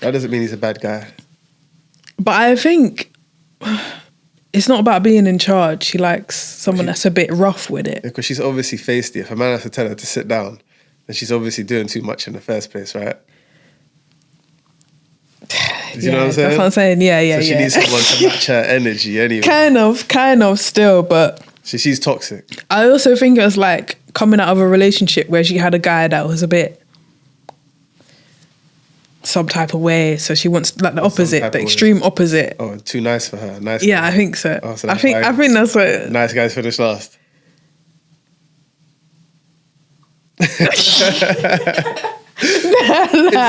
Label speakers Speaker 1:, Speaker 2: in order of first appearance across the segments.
Speaker 1: That doesn't mean he's a bad guy.
Speaker 2: But I think it's not about being in charge. She likes someone that's a bit rough with it.
Speaker 1: Because she's obviously feisty. If a man has to tell her to sit down, then she's obviously doing too much in the first place, right? Do you know what I'm saying?
Speaker 2: That's what I'm saying. Yeah.
Speaker 1: So she needs someone to match her energy anyway.
Speaker 2: Kind of still, but...
Speaker 1: She's toxic.
Speaker 2: I also think it was like coming out of a relationship where she had a guy that was a bit some type of way. So she wants like the opposite, the extreme opposite.
Speaker 1: Oh, too nice for her. Nice.
Speaker 2: Yeah,
Speaker 1: guy.
Speaker 2: I think so.
Speaker 1: Oh, so
Speaker 2: I think that's what...
Speaker 1: Nice guys finish last. It's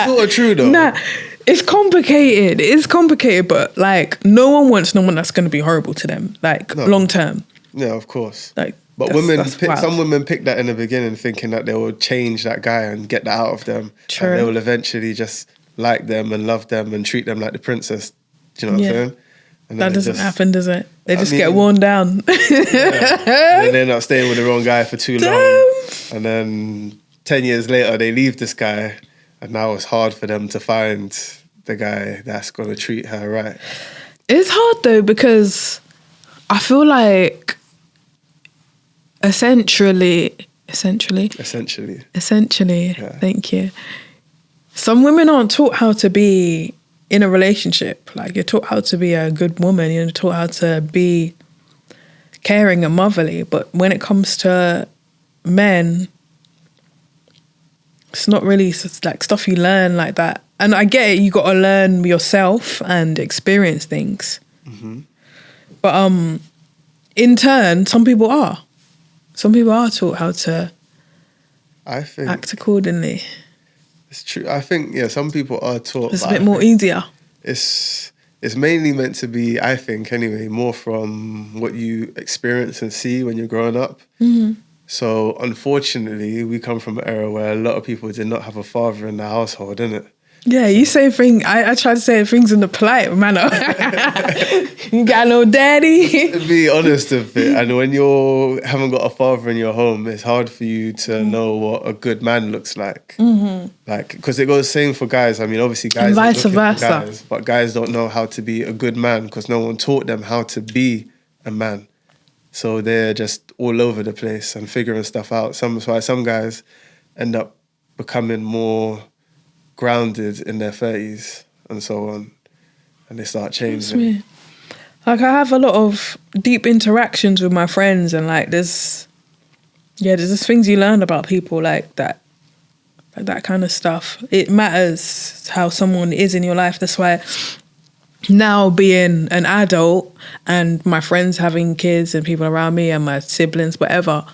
Speaker 1: sort of true though.
Speaker 2: Nah, it's complicated. It's complicated, but like no one wants someone that's going to be horrible to them, like long term.
Speaker 1: Yeah, of course.
Speaker 2: Like,
Speaker 1: but some women pick that in the beginning, thinking that they will change that guy and get that out of them.
Speaker 2: True.
Speaker 1: And they will eventually just like them and love them and treat them like the princess. Do you know what I'm saying? And
Speaker 2: that doesn't happen, does it? They just get worn down.
Speaker 1: And then they end up staying with the wrong guy for too long. And then 10 years later, they leave this guy. And now it's hard for them to find the guy that's going to treat her right.
Speaker 2: It's hard though, because I feel like essentially, thank you. Some women aren't taught how to be in a relationship. Like, you're taught how to be a good woman, you're taught how to be caring and motherly, but when it comes to men, it's not really like stuff you learn like that. And I get it, you got to learn yourself and experience things. Mm-hmm. But in turn, some people are taught how to act accordingly.
Speaker 1: It's true. I think, some people are taught.
Speaker 2: It's a bit more easier.
Speaker 1: It's mainly meant to be, I think, anyway, more from what you experience and see when you're growing up. Mm-hmm. So, unfortunately, we come from an era where a lot of people did not have a father in the household, innit?
Speaker 2: Yeah, you say things, I try to say things in a polite manner. You got no daddy?
Speaker 1: To be honest with it, and when you haven't got a father in your home, it's hard for you to know what a good man looks like. Mm-hmm. Like, because it goes the same for guys. I mean, obviously guys
Speaker 2: and vice versa.
Speaker 1: Guys, but guys don't know how to be a good man because no one taught them how to be a man. So they're just all over the place and figuring stuff out. That's why some guys end up becoming more grounded in their 30s and so on, and they start changing.
Speaker 2: Like, I have a lot of deep interactions with my friends, and like there's just things you learn about people like that kind of stuff. It matters how someone is in your life. That's why now, being an adult and my friends having kids and people around me and my siblings, whatever,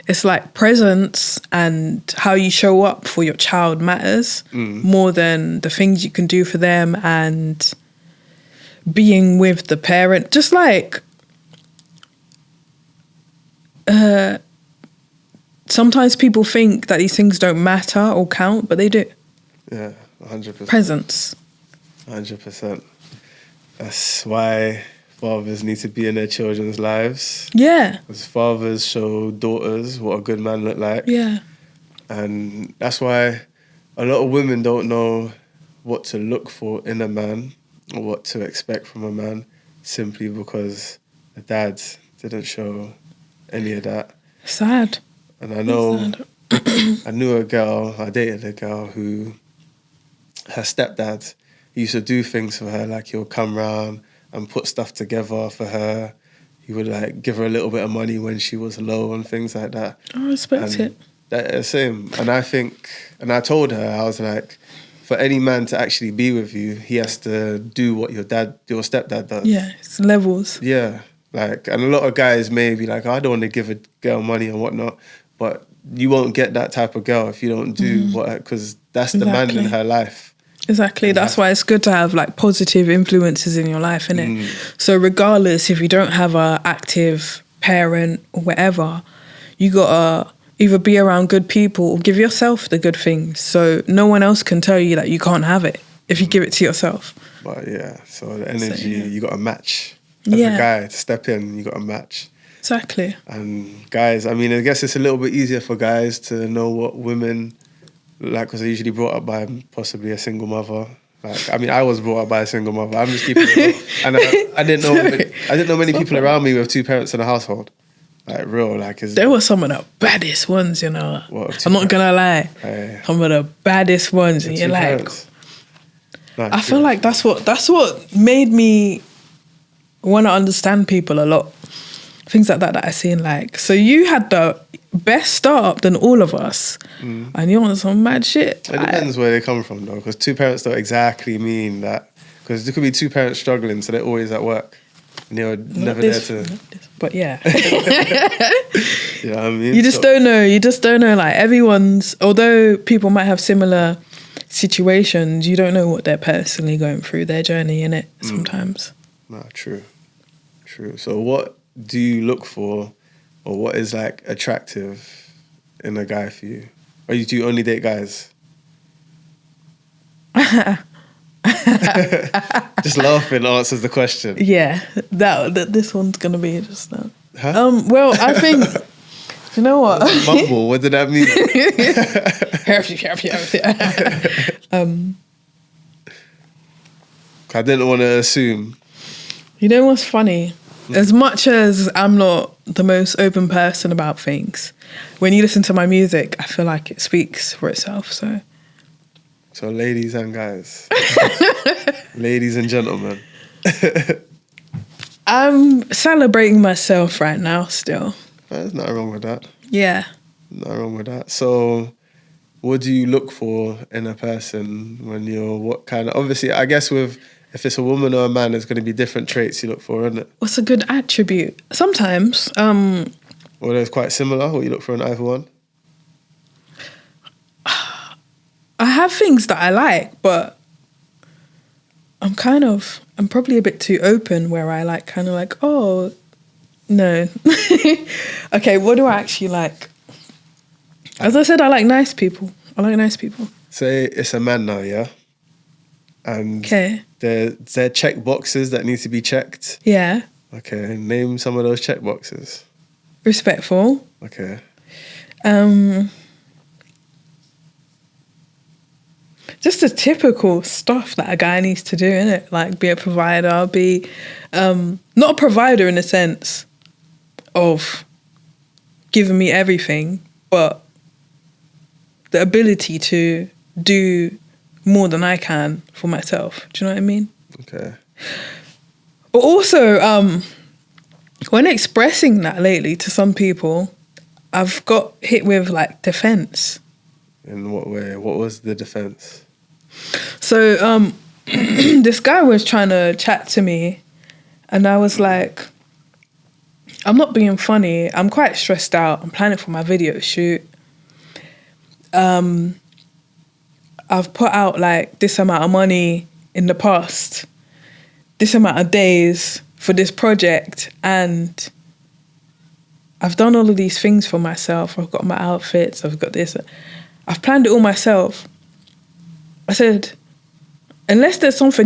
Speaker 2: it's like presence and how you show up for your child matters more than the things you can do for them and being with the parent. Just like sometimes people think that these things don't matter or count, but they do.
Speaker 1: Yeah, 100%.
Speaker 2: Presence.
Speaker 1: 100%. That's why fathers need to be in their children's lives.
Speaker 2: Yeah.
Speaker 1: Because fathers show daughters what a good man look like.
Speaker 2: Yeah.
Speaker 1: And that's why a lot of women don't know what to look for in a man or what to expect from a man, simply because the dad didn't show any of that.
Speaker 2: Sad.
Speaker 1: And I know I dated a girl who, her stepdad used to do things for her, like he'll come round and put stuff together for her. He would like give her a little bit of money when she was low and things like that.
Speaker 2: I respect it.
Speaker 1: Same. And I think, and I told her, I was like, for any man to actually be with you, he has to do what your stepdad does.
Speaker 2: Yeah, it's levels.
Speaker 1: Yeah. Like, and a lot of guys may be like, I don't want to give a girl money and whatnot, but you won't get that type of girl if you don't do what, because that's the man in her life.
Speaker 2: Exactly. That's why it's good to have like positive influences in your life, innit? So regardless if you don't have a active parent or whatever, you gotta either be around good people or give yourself the good things. So no one else can tell you that you can't have it if you give it to yourself.
Speaker 1: But yeah, so the energy, you got to match. As a guy, to step in, you got to match.
Speaker 2: Exactly.
Speaker 1: And guys, I mean, I guess it's a little bit easier for guys to know what women like, because they're usually brought up by possibly a single mother. Like, I mean, I was brought up by a single mother. I'm just keeping it real. And I didn't know many people around me with two parents in a household. Like, real, like...
Speaker 2: There were some of the baddest ones, you know.
Speaker 1: What,
Speaker 2: I'm not gonna lie. Some of the baddest ones. And you're like...
Speaker 1: Nice,
Speaker 2: I feel like that's what made me want to understand people a lot. Things like that I seen, like... So you had the best start-up than all of us. And you're on some mad shit.
Speaker 1: It depends where they come from, though. Because two parents don't exactly mean that... Because there could be two parents struggling, so they're always at work. And you're never there to...
Speaker 2: But yeah.
Speaker 1: You know what I mean?
Speaker 2: You just don't know. You just don't know. Like, everyone's... Although people might have similar situations, you don't know what they're personally going through, their journey in it sometimes.
Speaker 1: No, true. So what do you look for, or what is, like, attractive in a guy for you? Or do you only date guys? Just laughing answers the question.
Speaker 2: Yeah, that this one's gonna be just that.
Speaker 1: Huh?
Speaker 2: Well, I think you know what?
Speaker 1: Mumble. What did that mean? I didn't want to assume.
Speaker 2: You know what's funny? As much as I'm not the most open person about things, when you listen to my music, I feel like it speaks for itself. So
Speaker 1: ladies and guys, ladies and gentlemen,
Speaker 2: I'm celebrating myself right now still.
Speaker 1: There's nothing wrong with that.
Speaker 2: Yeah.
Speaker 1: Nothing wrong with that. So what do you look for in a person when you're what kind of... Obviously, I guess if it's a woman or a man, there's going to be different traits you look for, isn't it?
Speaker 2: What's a good attribute? Sometimes.
Speaker 1: Or they're quite similar, what you look for in either one?
Speaker 2: I have things that I like, but I'm probably a bit too open where I like kind of like, oh, no. Okay, what do I actually like? As I said, I like nice people.
Speaker 1: Say it's a man now, yeah? And
Speaker 2: okay.
Speaker 1: There check boxes that need to be checked.
Speaker 2: Yeah.
Speaker 1: Okay, name some of those check boxes.
Speaker 2: Respectful.
Speaker 1: Okay.
Speaker 2: Just the typical stuff that a guy needs to do, innit? Like, be a provider, be... not a provider in the sense of giving me everything, but the ability to do more than I can for myself. Do you know what I mean?
Speaker 1: Okay.
Speaker 2: But also, when expressing that lately to some people, I've got hit with, like, defense.
Speaker 1: In what way? What was the defense?
Speaker 2: So this guy was trying to chat to me and I was like, I'm not being funny. I'm quite stressed out. I'm planning for my video shoot. I've put out like this amount of money in the past, this amount of days for this project, and I've done all of these things for myself. I've got my outfits, I've got this. I've planned it all myself. I said, unless there's something